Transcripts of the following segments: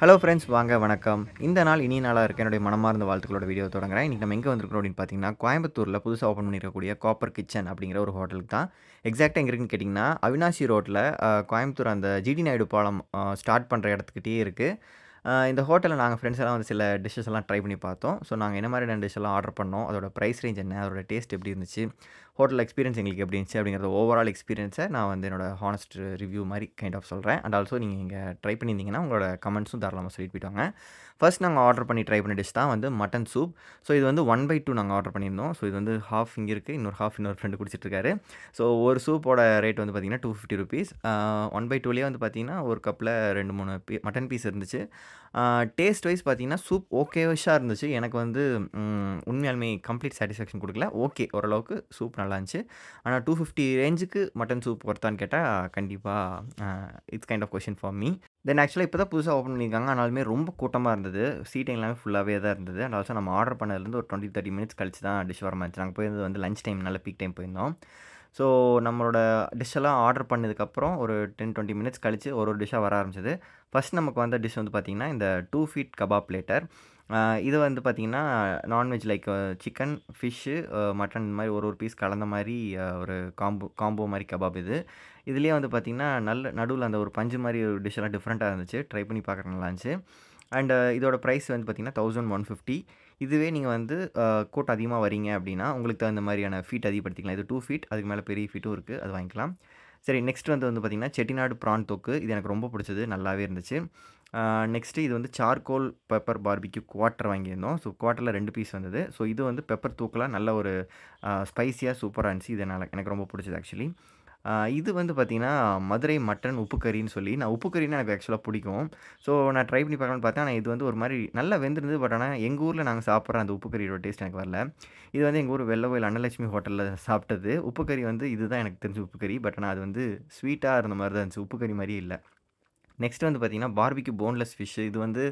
Hello friends வாங்க வணக்கம். இந்த நாள் இனிய நாளா இருக்க என்னுடைய மனமார்ந்த வாழ்த்துக்களோட வீடியோ தொடங்குறேன். இன்னைக்கு நம்ம எங்க வந்திருக்கிறோம் அப்படின்னு பார்த்தீங்கன்னா, கோயம்புத்தூர்ல புதுசா ஓப்பன் பண்ணியிருக்கக்கூடிய காப்பர் கிச்சன் அப்படிங்கிற ஒரு ஹோட்டலுக்கு தான். எக்ஸாக்ட்டா எங்க இருக்குன்னு கேட்டிங்கன்னா, அவினாஷி ரோட்ல கோயம்புத்தூர் அந்த ஜிடி நாயுடு பாலம் ஸ்டார்ட் பண்ற இடத்துக்கிட்டயே இருக்கு. இந்த ஹோட்டல்ல நாங்க ஃப்ரெண்ட்ஸ் எல்லாம் வந்து சில டிஷ்ஷஸ் எல்லாம் ட்ரை பண்ணி பார்த்தோம். ஸோ நாங்க என்ன மாதிரியான டிஷ் எல்லாம் ஆர்டர் பண்ணோம், அதோட பிரைஸ் ரேஞ்ச் என்ன, அதோட டேஸ்ட் எப்படி இருந்துச்சு, ஹோட்டல் எக்ஸ்பீரியன்ஸ் எங்களுக்கு எப்படி இருந்துச்சு அப்படிங்கிறத ஓவரால் எக்ஸ்பீரியன்ஸை நான் வந்து என்னோட ஹானஸ்ட் ரிவ்யூ மாதிரி கைண்ட் ஆஃப் சொல்கிறேன். அண்ட் ஆல்சோ நீங்கள் இங்கே ட்ரை பண்ணியிருந்தீங்கன்னா உங்களோட கமெண்ட்ஸும் தாராளமாக சொல்லிட்டு போயிட்டாங்க. ஃபர்ஸ்ட் நாங்கள் ஆர்டர் பண்ணி ட்ரை பண்ண டிஷ் தான் வந்து மட்டன் சூப். ஸோ இது வந்து 1/2 நாங்கள் ஆர்டர் பண்ணியிருந்தோம். ஸோ இது வந்து ஹாஃப் இங்கே இருக்குது, இன்னொரு ஹாஃப் இன்னொரு ஃப்ரெண்டு குடிச்சிட்ருக்காரு. ஸோ ஒரு சூப்போட ரேட் வந்து பார்த்தீங்கன்னா ₹250. 1/2லேயே வந்து பார்த்தீங்கன்னா ஒரு கப்பில் 2, 3 மட்டன் பீஸ் இருந்துச்சு. டேஸ்ட் வைஸ் பார்த்தீங்கன்னா சூப் ஓகேவிஷா இருந்துச்சு. எனக்கு வந்து உண்மையாலுமே கம்ப்ளீட் சாட்டிஸ்ஃபேக்ஷன் குடுக்கல. ஓகே ஓரளவுக்கு சூப் நல்லா இருந்துச்சு. ஆனா 250 ரேஞ்சுக்கு மட்டன் சூப் ஒர்த்தான்னு கேட்டா, கண்டிப்பா it's kind of question for me. Then actually இப்ப தான் புதுசா ஓப்பன் பண்ணியிருக்காங்க. ஆனாலுமே ரொம்ப கூட்டமா இருந்தது. சீட்டிங் எல்லாமே ஃபுல்லாவே தான் இருந்தது. அண்ட் ஆல்சோ நம்ம ஆர்டர் பண்ணதுலேருந்து ஒரு 20, 30 மினிட்ஸ் கழிச்சு தான் டிஷ் வர மாரி இருந்துச்சு. நாங்க போயிருந்தது வந்து லஞ்ச் டைம்னால பீக் டைம் போயிருந்தோம். ஸோ நம்மளோட டிஷ் எல்லாம் ஆர்டர் பண்ணதுக்கப்புறம் ஒரு 10, 20 மினிட்ஸ் கழிச்சு ஒரு ஒரு டிஷ்ஷா வர ஆரம்பிச்சது. ஃபர்ஸ்ட் நமக்கு வந்த டிஷ் வந்து பார்த்தீங்கன்னா, இந்த 2 ஃபீட் கபாப் பிளேட்டர். இது வந்து பார்த்தீங்கன்னா, non veg like chicken, fish, mutton இந்த மாரி ஒரு ஒரு பீஸ் கலந்த மாரி ஒரு காம்போ மாரி கபாப் இது. இதுலயே வந்து பார்த்தீங்கன்னா, நல்ல நடுவுல அந்த ஒரு பஞ்சு மாரி ஒரு டிஷ் எல்லாம் டிஃப்ரெண்ட்டா இருந்துச்சு. ட்ரை பண்ணி பார்க்க நல்லா இருந்துச்சு. அண்ட் இதோட பிரைஸ் வந்து பார்த்தீங்கன்னா, 1150. இதுவே நீங்க வந்து கூட்டம் அதிகமா வரீங்க அப்படின்னா, உங்களுக்கு தகுந்த மாரியான ஃபீட் அதிகப்படுத்திக்கலாம். இது 2 ஃபீட் அதுக்கு மேல பெரிய ஃபீட்டும் இருக்கு. அது வாங்கிக்கலாம். சரி நெக்ஸ்ட் வந்து பார்த்தீங்கன்னா, செட்டிநாடு ப்ரான் தொக்கு. இது எனக்கு ரொம்ப பிடிச்சது. நல்லாவே இருந்துச்சு. நெக்ஸ்ட்டு இது வந்து சார்கோல் பெப்பர் பார்பிக்யூ குவார்ட்டர் வாங்கியிருந்தோம். ஸோ குவார்ட்டர்ல 2 பீஸ் வந்தது. ஸோ இது வந்து பெப்பர் தூக்கலா நல்ல ஒரு ஸ்பைசியா சூப்பரா இருந்துச்சு. இது எனக்கு ரொம்ப பிடிச்சது ஆக்சுவலி. இது வந்து பார்த்தீங்கன்னா, மதுரை மட்டன் உப்பு கறின்னு சொல்லி நான் உப்பு கறின்னா எனக்கு ஆக்சுவலா பிடிக்கும். ஸோ நான் ட்ரை பண்ணி பார்க்கலான்னு பார்த்தேன். ஆனா இது வந்து ஒரு மாரி நல்லா வெந்திருந்தது. பட் ஆனா எங்க ஊர்ல நாங்க சாப்பிடுற அந்த உப்பு கறியோட டேஸ்ட் எனக்கு வரல. இது வந்து எங்க ஊர் வெள்ளகோயில் அன்னலட்சுமி ஹோட்டல்ல சாப்பிட்டது. உப்பு கறி வந்து இதுதான் எனக்கு தெரிஞ்ச உப்பு கறி. பட் ஆனா அது வந்து ஸ்வீட்டா இருந்த மாரி தான் இருந்துச்சு. உப்பு கறி மாரியே இல்ல. நெக்ஸ்ட் வந்து பார்த்தீங்கன்னா, பார்பிக்யூ போன்லெஸ் ஃபிஷ். இது வந்து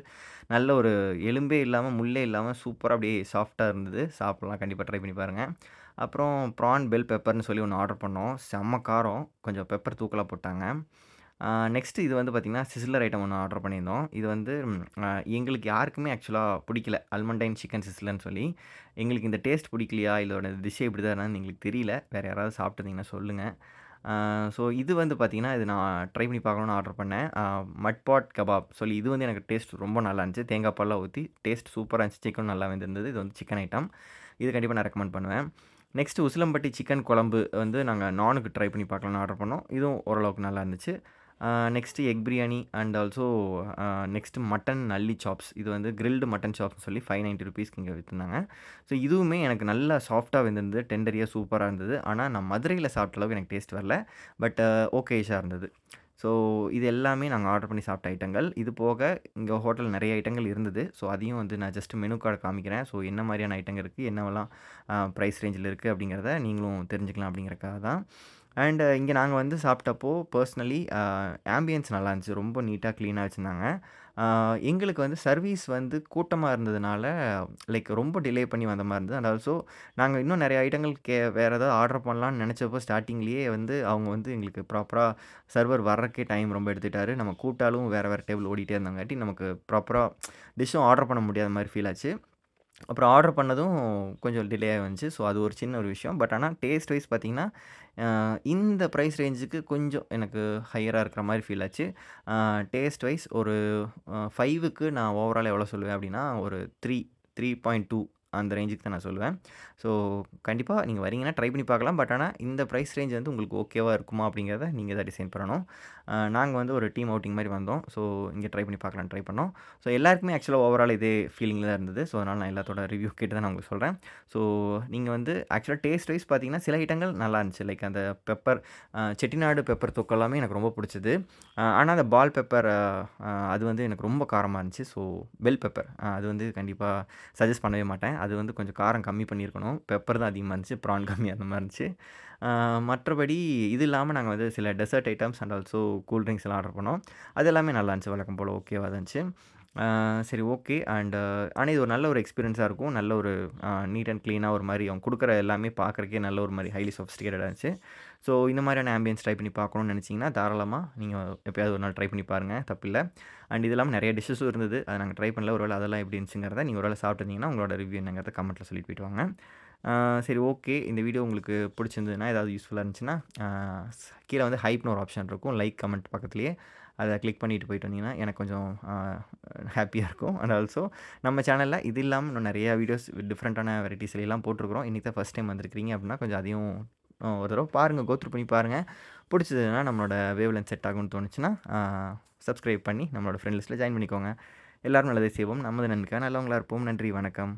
நல்ல ஒரு எலும்பே இல்லாம, முள்ளே இல்லாம சூப்பரா அப்படியே சாஃப்ட்டா இருந்தது. சாப்பிடலாம். கண்டிப்பா ட்ரை பண்ணி பாருங்க. அப்புறம் ப்ரான் பெல் பெப்பர்ன்னு சொல்லி ஒண்ணு ஆர்டர் பண்ணோம். செம்ம காரம். கொஞ்சம் பெப்பர் தூக்கலா போட்டாங்க. நெக்ஸ்ட் இது வந்து பார்த்தீங்கன்னா, சிசிலர் ஐட்டம் ஒண்ணு ஆர்டர் பண்ணியிருந்தோம். இது வந்து அ எங்களுக்கு யாருக்குமே ஆக்சுவலா பிடிக்கல. அல்மண்டைன் சிக்கன் சிசிலர்ன்னு சொல்லி. எங்களுக்கு இந்த டேஸ்ட் பிடிக்கலையா? இதோட டிஷ்ஷே இப்படிதானான்னு எங்களுக்கு தெரியல. வேற யாராவது சாப்பிட்டுருந்தீங்கன்னா சொல்லுங்க. ஸோ இது வந்து பார்த்தீங்கன்னா, இது நான் ட்ரை பண்ணி பார்க்கணும்னு ஆர்டர் பண்ணேன். மட் பாட் கபாப் சொல்லி இது வந்து எனக்கு டேஸ்ட் ரொம்ப நல்லா இருந்துச்சு. தேங்காய் பால்லாம் ஊத்தி டேஸ்ட் சூப்பரா இருந்துச்சு. சிக்கனும் நல்லா வெந்திருந்தது. இது வந்து சிக்கன் ஐட்டம். இது கண்டிப்பா நான் ரெக்கமெண்ட் பண்ணுவேன். நெக்ஸ்ட் உசிலம்பட்டி சிக்கன் குழம்பு வந்து நாங்க நானுக்கு ட்ரை பண்ணி பார்க்கலாம்னு ஆர்டர் பண்ணோம். இதுவும் ஓரளவுக்கு நல்லா இருந்துச்சு. Next egg biryani and also next mutton Nalli chops. இது வந்து கிரில்டு மட்டன் சாப்ஸ்ன்னு சொல்லி ₹590க்கு இங்க வித்துருந்தாங்க. ஸோ இதுவுமே எனக்கு நல்லா சாஃப்ட்டா வெந்திருந்தது. டெண்டரியா சூப்பரா இருந்தது. ஆனா நான் மதுரையில சாப்பிட்ட அளவுக்கு எனக்கு டேஸ்ட் வரல. பட் ஓகேஷா இருந்தது. ஸோ இது எல்லாமே நாங்க ஆர்டர் பண்ணி சாப்பிட்ட ஐட்டங்கள். இது போக இங்க ஹோட்டல்ல நெறைய ஐட்டங்கள் இருந்தது. ஸோ அதையும் வந்து நான் ஜஸ்ட் மெனு கார்ட காமிக்கிறேன். ஸோ என்ன மாரியான ஐட்டங்கள் இருக்கு, என்னவெல்லாம் பிரைஸ் ரேஞ்சில இருக்கு அப்படிங்கிறத நீங்களும் தெரிஞ்சுக்கலாம் அப்படிங்கிறக்காக தான். அண்ட் இங்க நாங்க வந்து சாப்பிட்டப்போ பெர்சனலி ஆம்பியன்ஸ் நல்லா இருந்துச்சு. ரொம்ப நீட்டா, கிளீனா வச்சிருந்தாங்க. அ எங்களுக்கு வந்து சர்வீஸ் வந்து கூட்டமா இருந்ததுனால, லைக் ரொம்ப டிலே பண்ணி வந்த மாரி இருந்தது. அண்ட் ஆல்சோ நாங்க இன்னும் நெறைய ஐட்டங்கள் வேற ஏதாவது ஆர்டர் பண்ணலான்னு நெனச்சப்போ ஸ்டார்ட்டிங்லேயே வந்து அவங்க வந்து எங்களுக்கு ப்ராப்பரா சர்வர் வர்றதுக்கே டைம் ரொம்ப எடுத்துட்டாரு. நம்ம கூப்பிட்டாலும் வேற வேற டேபிள் ஓடிட்டே இருந்தாங்காட்டி நமக்கு ப்ராப்பரா டிஷ்ஷும் ஆர்டர் பண்ண முடியாத மாரி ஃபீல் ஆச்சு. அப்புறம் ஆர்டர் பண்ணதும் கொஞ்சம் டிலே வந்துச்சு. ஸோ அது ஒரு சின்ன ஒரு விஷயம். பட் ஆனா டேஸ்ட் வைஸ் பார்த்தீங்கன்னா, இந்த பிரைஸ் ரேஞ்சுக்கு கொஞ்சம் எனக்கு ஹையரா இருக்கிற மாரி ஃபீல் ஆச்சு. டேஸ்ட் வைஸ் ஒரு 5க்கு நான் ஓவரால் எவ்வளோ சொல்லுவேன் அப்டின்னா, ஒரு 3, 3.2 அந்த ரேஞ்சுக்கு தான் நான் சொல்லுவேன். ஸோ கண்டிப்பா நீங்க வரீங்கன்னா ட்ரை பண்ணி பார்க்கலாம். பட் ஆனா இந்த பிரைஸ் ரேஞ்ச் வந்து உங்களுக்கு ஓகேவா இருக்குமா? அப்படிங்கிறத நீங்க தான் டிசைட் பண்ணணும். நாங்க வந்து ஒரு டீம் அவுட்டிங் மாரி வந்தோம். ஸோ இங்க ட்ரை பண்ணி பார்க்கலான்னு ட்ரை பண்ணோம். ஸோ எல்லாருக்குமே ஆக்சுவலா ஓவரால் இதே ஃபீலிங்ல தான் இருந்தது. ஸோ அதனால நான் எல்லாத்தோட ரிவ்யூ கேட்டு தான் நான் உங்களுக்கு சொல்றேன். ஸோ நீங்க வந்து ஆக்சுவலா டேஸ்ட் வைஸ் பார்த்தீங்கன்னா, சில ஐட்டங்கள் நல்லா இருந்துச்சு. லைக் அந்த பெப்பர் செட்டிநாடு பெப்பர் தொக்கு எல்லாமே எனக்கு ரொம்ப புடிச்சது. ஆனா அந்த பால் பெப்பர் அது வந்து எனக்கு ரொம்ப காரமா இருந்துச்சு. ஸோ பெல் பெப்பர் அது வந்து கண்டிப்பா சஜெஸ்ட் பண்ணவே மாட்டேன். அது வந்து கொஞ்சம் காரம் கம்மி பண்ணியிருக்கணும். பெப்பர் தான் அதிகமா இருந்துச்சு. ப்ரான் கம்மி அந்த மாரி இருந்துச்சு. மற்றபடி இது இல்லாம நாங்க வந்து சில dessert items and also cool drinks எல்லாம் ஆர்டர் பண்ணோம். அது எல்லாமே நல்லா இருந்துச்சு. வழக்கம் போல ஓகேவா தான் இருந்துச்சு. சரி ஓகே. ஆனா இது ஒரு நல்ல ஒரு எக்ஸ்பீரியன்ஸா இருக்கும். நல்ல ஒரு நீட் அண்ட் கிளீனா ஒரு மாரி அவங்க குடுக்குற எல்லாமே பார்க்கறக்கே நல்ல ஒரு மாரி ஹைலி சொஃபிஸ்டிகேட்டடா இருந்துச்சு. ஸோ இந்த மாதிரியான ஆம்பியன்ஸ் ட்ரை பண்ணி பார்க்கணும்னு நெனச்சீங்கன்னா, தாராளமா நீங்க எப்பயாவது ஒரு நாள் ட்ரை பண்ணி பாருங்க. தப்பில்ல. இது இல்லாம நெறைய டிஷ்ஷஸும் இருந்தது. அத நாங்க ட்ரை பண்ணல. ஒரு வேள அதெல்லாம் எப்படி இருந்துச்சுங்கிறத நீங்க ஒரு வேள சாப்பிட்டுருந்தீங்கன்னா, உங்களோட ரிவ்யூ என்னங்கிறத கமெண்ட்ல சொல்லிட்டு போயிட்டு வாங்க. ஆ சரி ஓகே. இந்த வீடியோ உங்களுக்கு பிடிச்சிருந்ததுன்னா, ஏதாவது யூஸ்ஃபுல்லா இருந்துச்சுன்னா, ஆ கீழ வந்து ஹைப்னு ஒரு ஆப்ஷன் இருக்கும். லைக், கமெண்ட் பக்கத்திலேயே. அத கிளிக் பண்ணிட்டு போயிட்டு வந்தீங்கன்னா, எனக்கு கொஞ்சம் ஹேப்பியா இருக்கும். அண்ட் ஆல்சோ நம்ம சேனல்ல இது இல்லாம இன்னும் நெறைய வீடியோஸ் டிஃப்ரெண்ட்டான வெரைட்டீஸ்லலாம் போட்டுருக்கிறோம். இன்னைக்கு தான் ஃபர்ஸ்ட் டைம் வந்திருக்கிறீங்க அப்படின்னா, கொஞ்சம் அதையும் ஒரு தடவ பாருங்க. கோ த்ரூ பண்ணி பாருங்க. புடிச்சதுன்னா நம்மளோட வேவ் லென்த் செட் ஆகும்னு தோணுச்சுன்னா, சப்ஸ்கிரைப் பண்ணி நம்மளோட ஃப்ரெண்ட் லிஸ்ட்ல ஜாயின் பண்ணிக்கோங்க. எல்லாரும் நல்லதே செய்வோம். நமது நன்மைக்காக நல்லவங்களா இருப்போம். நன்றி, வணக்கம்.